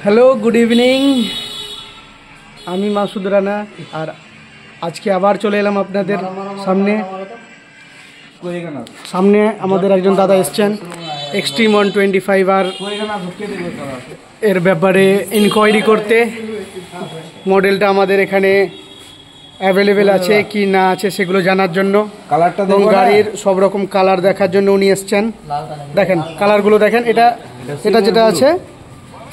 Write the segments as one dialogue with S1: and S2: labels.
S1: Hello, good evening. আমি মাসুদ রানা, আর আজকে আবার চলে এলাম আপনাদের সামনে আমাদের একজন দাদা এসছেন এক্সট্রিম 125 আর এর ব্যাপারে ইনকোয়ারি করতে। মডেলটা আমাদের এখানে অ্যাভেলেবেল আছে কি না আছে সেগুলো জানার জন্য, এবং গাড়ির সব রকম কালার দেখার জন্য উনি এসছেন। দেখেন কালারগুলো, দেখেন এটা যেটা আছে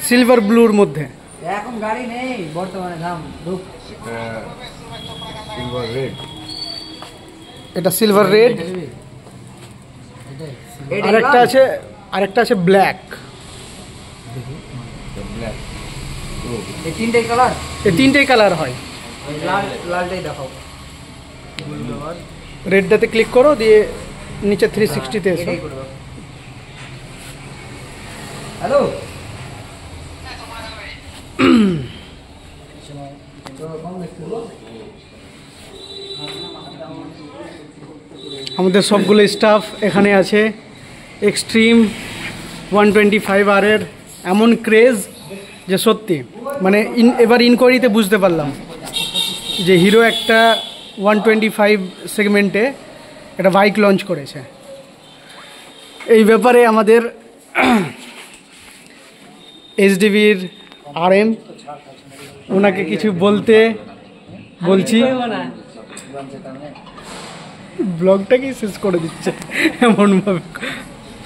S1: সিলভার ব্লুর মধ্যে।
S2: এখন গাড়ি নেই বর্তমানে, দাম
S1: এটা সিলভার রেড, আরেকটা আছে ব্ল্যাক। এই তিনটেই কালার হয়।
S2: লালটাই দেখাও,
S1: রেডটাতে ক্লিক করো, দিয়ে নিচে 360-তে এসো।
S2: হ্যালো,
S1: আমাদের সবগুলো স্টাফ এখানে আছে। এক্সট্রিম 125 আর এর এমন ক্রেজ যে সত্যি মানে এবার ইনকোয়ারিতে বুঝতে পারলাম যে হিরো একটা 125 সেগমেন্টে একটা বাইক লঞ্চ করেছে। এই ব্যাপারে আমাদের এইচডিবির RM ওনাকে কিছু বলছি। ব্লগটাকেই শেষ করে দিচ্ছে এমনভাবে।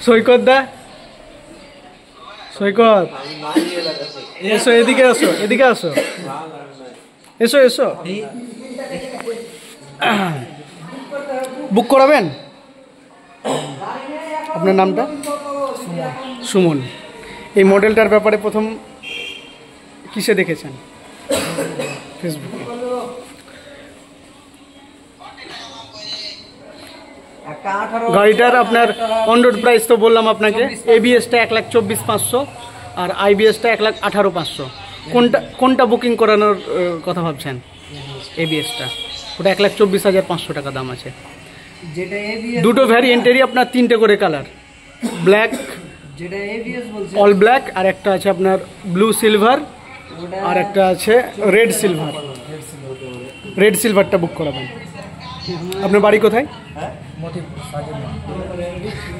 S1: সৈকত, এসো, এদিকে আসো। এসো। বুক করাবেন? আপনার নামটা? সুমন। এই মডেলটার ব্যাপারে প্রথম কিসে দেখেছেন? ফেসবুকে। গাড়িটার আপনার অন রোড প্রাইস তো বললাম আপনাকে। ABS-টা 1,24,500 আর IBS-টা 1,18,500। কোনটা বুকিং করানোর কথা ভাবছেন? ABS-টা, ওটা 1,24,500 টাকা দাম আছে। দুটো ভ্যারিয়েন্টেরই আপনার 3টে করে কালার, ব্ল্যাক, অল ব্ল্যাক, আর একটা আছে আপনার ব্লু সিলভার, আর একটা আছে রেড সিলভার। রেড সিলভারটা বুক করাবেন। আপনার বাড়ি কোথায়?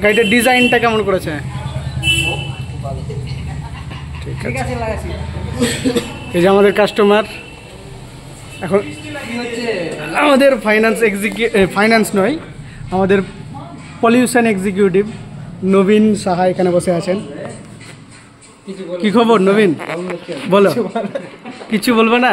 S1: গাড়িটার ডিজাইনটা কেমন করেছে? ঠিক আছে। এই যে আমাদের কাস্টমার, এখন আমাদের ফাইন্যান্স নয়, আমাদের পলিউশন এক্সিকিউটিভ নবীন সাহা এখানে বসে আছেন। কি খবর নবীন? বলো, কিছু বলবে না?